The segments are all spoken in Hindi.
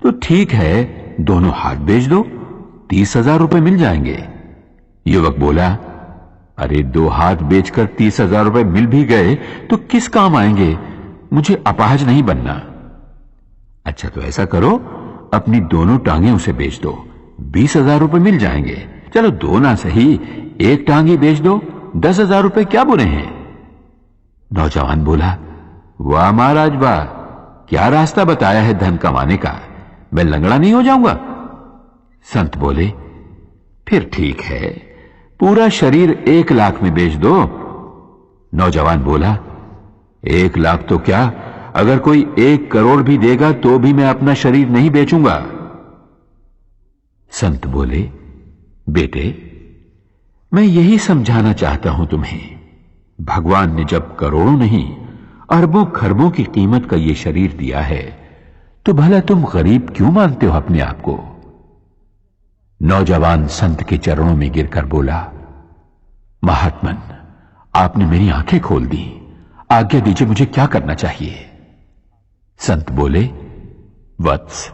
तो ठीक है, दोनों हाथ बेच दो, 30,000 रुपए मिल जाएंगे। युवक बोला, अरे 2 हाथ बेचकर 30,000 रुपए मिल भी गए तो किस काम आएंगे, मुझे अपाहज नहीं बनना। अच्छा तो ऐसा करो, अपनी दोनों टांगे उसे बेच दो, 20,000 रुपए मिल जाएंगे। चलो 2 ना सही, 1 टांग ही बेच दो, 10,000 रुपए क्या बुरे हैं। नौजवान बोला, वाह महाराज वाह, क्या रास्ता बताया है धन कमाने का, मैं लंगड़ा नहीं हो जाऊंगा। संत बोले, फिर ठीक है, पूरा शरीर 1 लाख में बेच दो। नौजवान बोला, 1 लाख तो क्या, अगर कोई 1 करोड़ भी देगा तो भी मैं अपना शरीर नहीं बेचूंगा। संत बोले, बेटे मैं यही समझाना चाहता हूं तुम्हें, भगवान ने जब करोड़ों नहीं अरबों खरबों की कीमत का यह शरीर दिया है तो भला तुम गरीब क्यों मानते हो अपने आप को। नौजवान संत के चरणों में गिरकर बोला, महात्मन आपने मेरी आंखें खोल दी, आज्ञा दीजिए मुझे क्या करना चाहिए। संत बोले, वत्स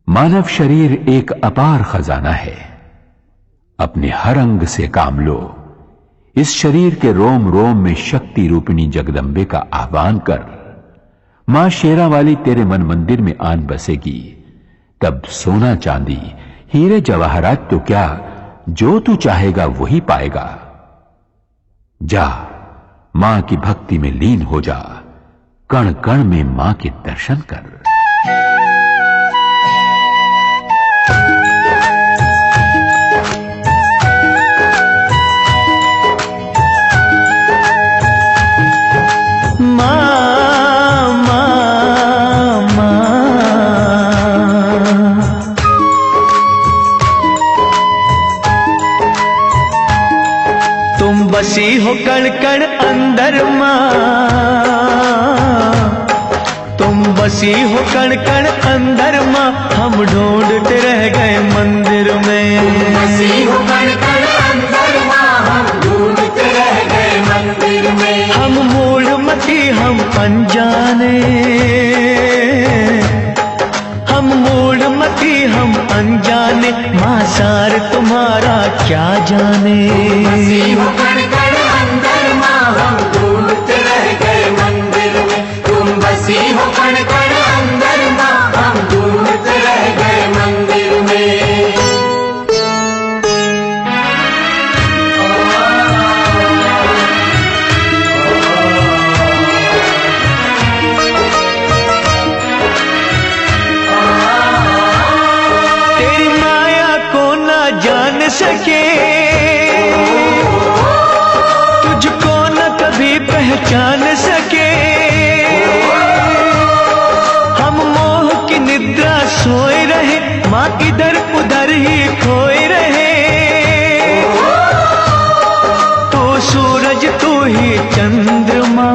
मानव शरीर एक अपार खजाना है, अपने हर अंग से काम लो, इस शरीर के रोम रोम में शक्ति रूपिणी जगदंबे का आह्वान कर, मां शेरा वाली तेरे मन मंदिर में आन बसेगी, तब सोना चांदी हीरे जवाहरात तो क्या, जो तू चाहेगा वही पाएगा। जा मां की भक्ति में लीन हो जा, कण कण में मां के दर्शन कर। बसी हो कण कण अंदर मां, तुम बसी हो कण कण अंदर मां, हम ढूंढते रह गए मंदिर में। बसी हो कण कण अंदर मां, हम ढूंढते रह गए मंदिर में। हम मूढ़मती हम अनजाने, हम मूढ़मती हम अनजाने, मां सार तुम्हारा क्या जाने। बसी हो कण कण अंदर मां, हम ढूंढते रह गए मंदिर में। तुम बसी हो कण कण अंदर मां, हम ढूंढते रह गए मंदिर में। तेरी माया को ना जान सके, तुझको न कभी पहचान सके, हम मोह की निद्रा सोए रहे, माँ इधर उधर ही खोए रहे। तू सूरज तू ही चंद्रमा,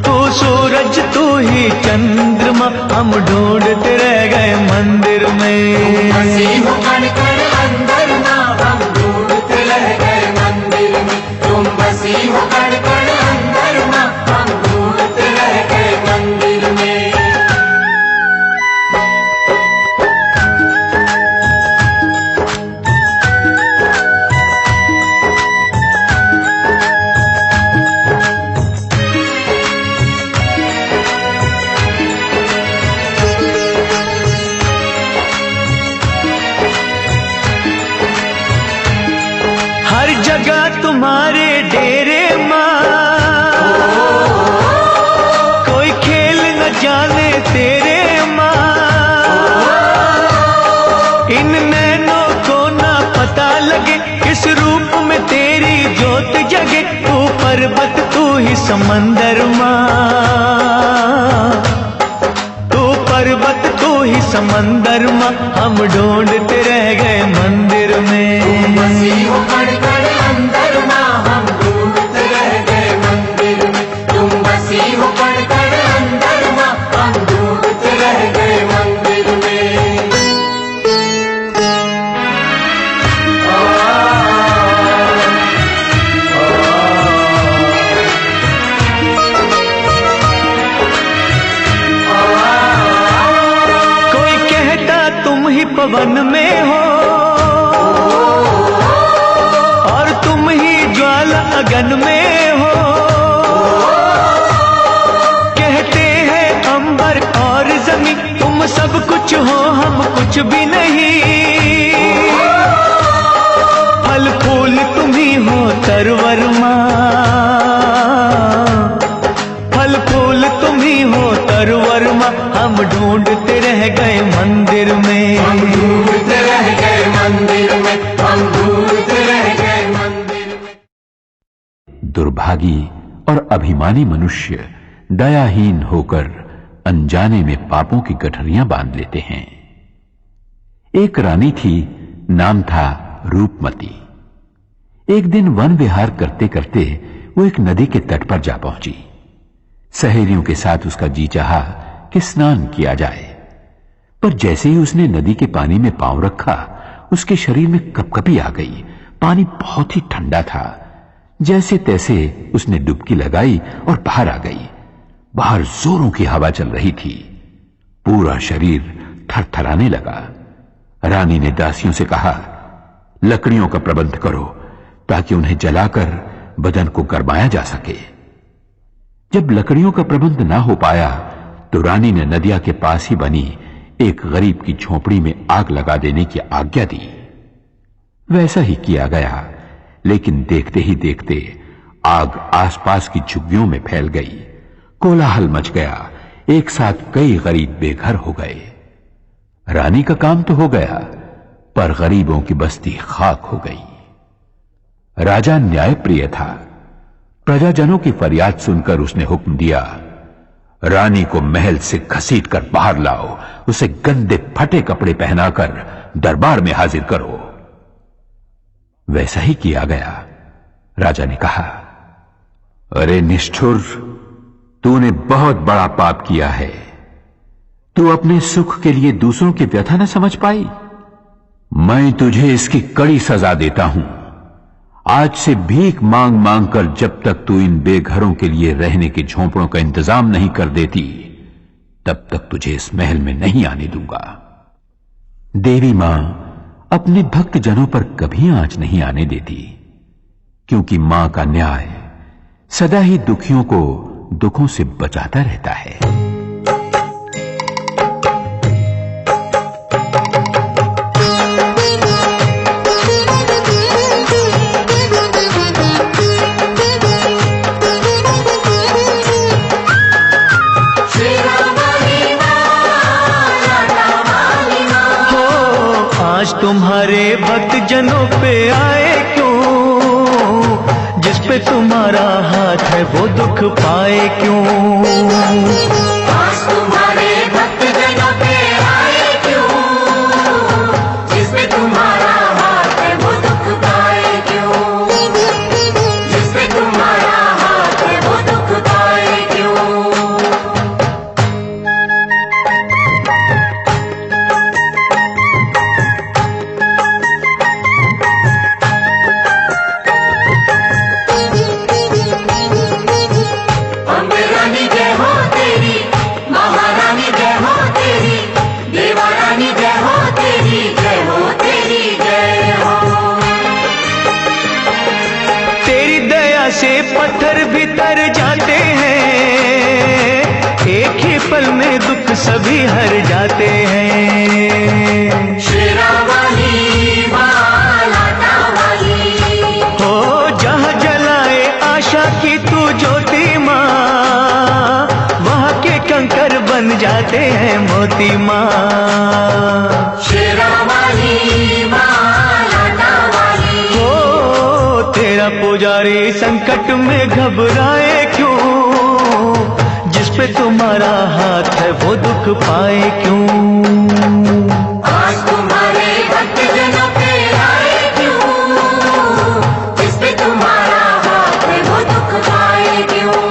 तू सूरज तू ही चंद्रमा, हम ढूंढते रह गए मंदिर में। बसी हो कण कण अंदर मां, हम ढूंढते रह गए मंदिर में। तुम बसी हो कण कण अंदर मां, हम ढूंढते रह गए मंदिर में। हर जगह तुम्हारे डेरे माँ, कोई खेल न जाने तेरे माँ, इन नैनों को ना पता लगे किस रूप में तेरी ज्योत जगे। तू पर्वत तू ही समंदर माँ, तू पर्वत तू ही समंदर माँ, हम ढूंढते रह गए मंदिर में। बसी हो कण कण अंदर मां, हम ढूंढते रह गए मंदिर में। तुम बसी हो कण कण अंदर मां, हम ढूंढते रह गए मंदिर में। पवन में हो और तुम ही ज्वाला अगन में हो। कहते हैं अंबर और जमीन तुम सब कुछ हो हम कुछ भी नहीं। फल फूल तुम ही हो तरवरमा, फल फूल तुम ही हो तरवरमा। हम ढूंढते रह गए मंदिर में, हम ढूंढते रह गए मंदिर में, हम ढूंढते रह गए मंदिर में। दुर्भागी और अभिमानी मनुष्य दयाहीन होकर अनजाने में पापों की गठरियां बांध लेते हैं। एक रानी थी, नाम था रूपमती। एक दिन वन विहार करते करते वो एक नदी के तट पर जा पहुंची। सहेलियों के साथ उसका जी चाहा कि स्नान किया जाए, पर जैसे ही उसने नदी के पानी में पांव रखा उसके शरीर में कपकपी आ गई। पानी बहुत ही ठंडा था। जैसे तैसे उसने डुबकी लगाई और बाहर आ गई। बाहर जोरों की हवा चल रही थी। पूरा शरीर थरथराने लगा। रानी ने दासियों से कहा, लकड़ियों का प्रबंध करो ताकि उन्हें जलाकर बदन को गरमाया जा सके। जब लकड़ियों का प्रबंध ना हो पाया तो रानी ने नदिया के पास ही बनी एक गरीब की झोपड़ी में आग लगा देने की आज्ञा दी। वैसा ही किया गया, लेकिन देखते ही देखते आग आसपास की झुग्गियों में फैल गई। कोलाहल मच गया। एक साथ कई गरीब बेघर हो गए। रानी का काम तो हो गया, पर गरीबों की बस्ती खाक हो गई। राजा न्यायप्रिय था। प्रजाजनों की फरियाद सुनकर उसने हुक्म दिया, रानी को महल से घसीटकर बाहर लाओ, उसे गंदे फटे कपड़े पहनाकर दरबार में हाजिर करो। वैसा ही किया गया। राजा ने कहा, अरे निष्ठुर, तूने बहुत बड़ा पाप किया है। तू अपने सुख के लिए दूसरों की व्यथा न समझ पाई। मैं तुझे इसकी कड़ी सजा देता हूं। आज से भीख मांग मांग कर जब तक तू इन बेघरों के लिए रहने के झोंपड़ों का इंतजाम नहीं कर देती, तब तक तुझे इस महल में नहीं आने दूंगा। देवी मां अपने भक्त जनों पर कभी आंच नहीं आने देती, क्योंकि मां का न्याय सदा ही दुखियों को दुखों से बचाता रहता है। तुम्हारे भक्त जनों पे आए क्यों, जिस पे तुम्हारा हाथ है वो दुख पाए क्यों। आज तुम्हारे भक्त जनों पे आए क्यों, जिस पे तुम्हारा हाथ है वो दुख पाए क्यों, जिस पे तुम्हारा हाथ है वो दुख पाए क्यों। से पत्थर भी तर जाते हैं, एक ही पल में दुख सभी हर जाते हैं। शेरावाली मां लाटा वाली हो, जहाँ जलाए आशा की तू ज्योति माँ, वहाँ के कंकर बन जाते हैं मोती माँ। शेरावाली मां तेरा पुजारी संकट में घबराए क्यों, जिस पे तुम्हारा हाथ है वो दुख पाए क्यों। आज तुम्हारे भक्त जनों पे आए क्यों, जिस पे तुम्हारा हाथ है वो दुख पाए क्यों।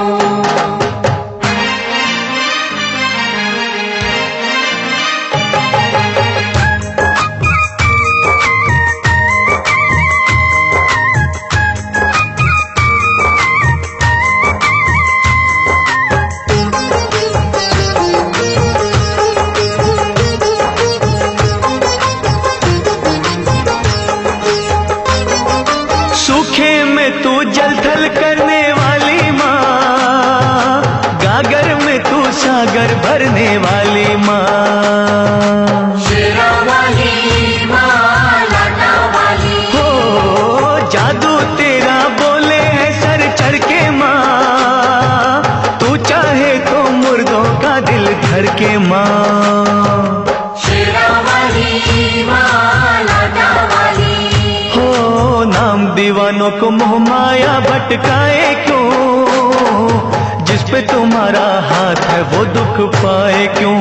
सागर भरने वाली माँ। शेरा वाली माँ, लाटा वाली। हो जादू तेरा बोले है सर चढ़ के माँ, तू चाहे तो मुर्दों का दिल धर के माँ। शेरा वाली माँ, लाटा वाली। हो नाम दीवानों को मोह माया भटकाए क्यों, जिस पे तुम्हारा हाथ है वो दुख पाए क्यों।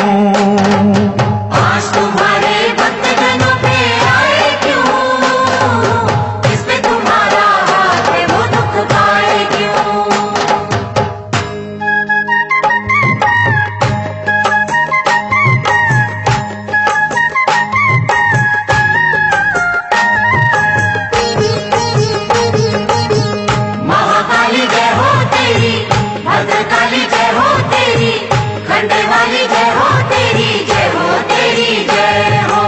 आज तुम्हारे भक्त जनों पे आए क्यों, जिस पे तुम्हारा हाथ है वो दुख पाए क्यों। महाकाली जय हो तेरी, भद्रकाली जय हो तेरी, खंडे वाली जय हो तेरी, जय हो तेरी जय हो।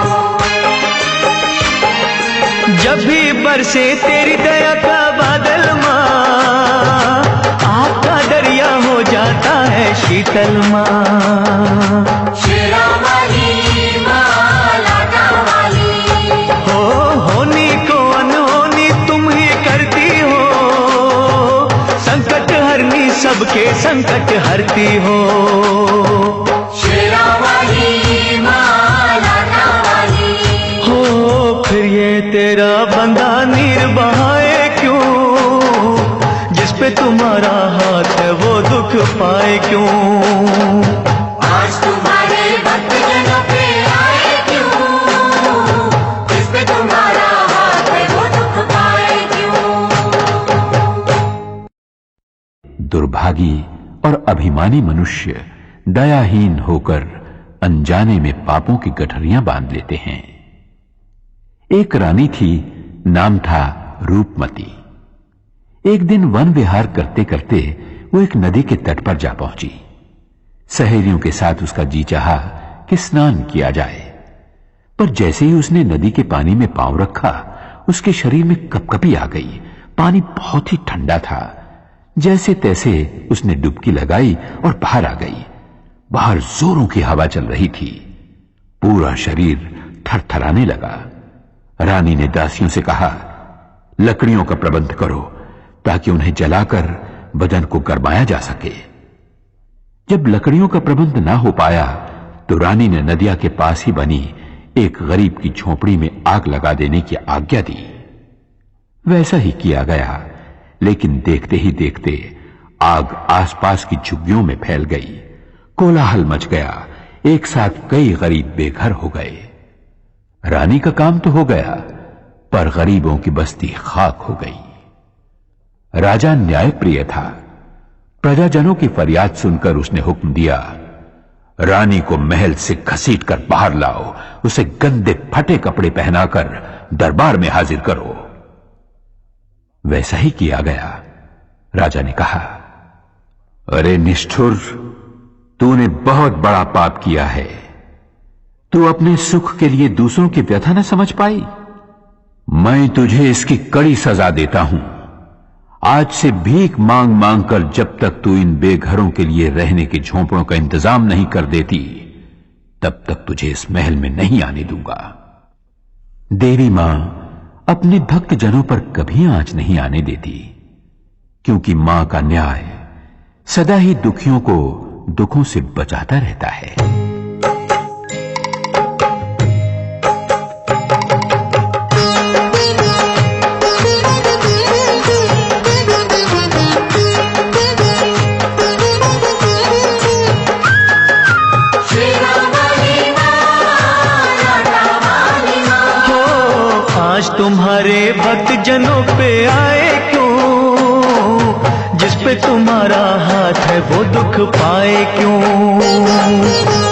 जब भी बरसे तेरी दया का बादल माँ, आपका दरिया हो जाता है शीतल माँ। शेरा वाली माँ, लाटा वाली। हो होनी को अनहोनी तुम ही करती हो, संकट हरनी सबके संकट हरती हो। शेरा वाली माँ, लाटा वाली। हो फिर ये तेरा बंदा नीर बहाए क्यों, जिस पे तुम्हारा हाथ है वो दुख पाए क्यों। आज तुम्हारे भक्त जनों पे आए क्यों, जिस पे तुम्हारा हाथ है वो दुख पाए क्यों। दुर्भागी और अभिमानी मनुष्य दयाहीन होकर अनजाने में पापों की गठरियां बांध लेते हैं। एक रानी थी, नाम था रूपमती। एक दिन वन विहार करते करते वो एक नदी के तट पर जा पहुंची। सहेलियों के साथ उसका जी चाहा कि स्नान किया जाए, पर जैसे ही उसने नदी के पानी में पांव रखा, उसके शरीर में कपकपी आ गई। पानी बहुत ही ठंडा था। जैसे तैसे उसने डुबकी लगाई और बाहर आ गई। बाहर जोरों की हवा चल रही थी। पूरा शरीर थरथराने लगा। रानी ने दासियों से कहा, लकड़ियों का प्रबंध करो ताकि उन्हें जलाकर बदन को गरमाया जा सके। जब लकड़ियों का प्रबंध ना हो पाया तो रानी ने नदिया के पास ही बनी एक गरीब की झोपड़ी में आग लगा देने की आज्ञा दी। वैसा ही किया गया, लेकिन देखते ही देखते आग आसपास की झुग्गियों में फैल गई। कोलाहल मच गया। एक साथ कई गरीब बेघर हो गए। रानी का काम तो हो गया, पर गरीबों की बस्ती खाक हो गई। राजा न्यायप्रिय था। प्रजाजनों की फरियाद सुनकर उसने हुक्म दिया, रानी को महल से घसीटकर बाहर लाओ, उसे गंदे फटे कपड़े पहनाकर दरबार में हाजिर करो। वैसा ही किया गया। राजा ने कहा, अरे निष्ठुर, तूने बहुत बड़ा पाप किया है। तू अपने सुख के लिए दूसरों की व्यथा न समझ पाई। मैं तुझे इसकी कड़ी सजा देता हूं। आज से भीख मांग मांग कर जब तक तू इन बेघरों के लिए रहने के झोंपड़ों का इंतजाम नहीं कर देती, तब तक तुझे इस महल में नहीं आने दूंगा। देवी मां अपने भक्त जनों पर कभी आंच नहीं आने देती, क्योंकि मां का न्याय सदा ही दुखियों को दुखों से बचाता रहता है। आज तुम्हारे भक्त जनों पे आए क्यों, जिस पे तुम्हारा हाथ है वो दुख पाए क्यों।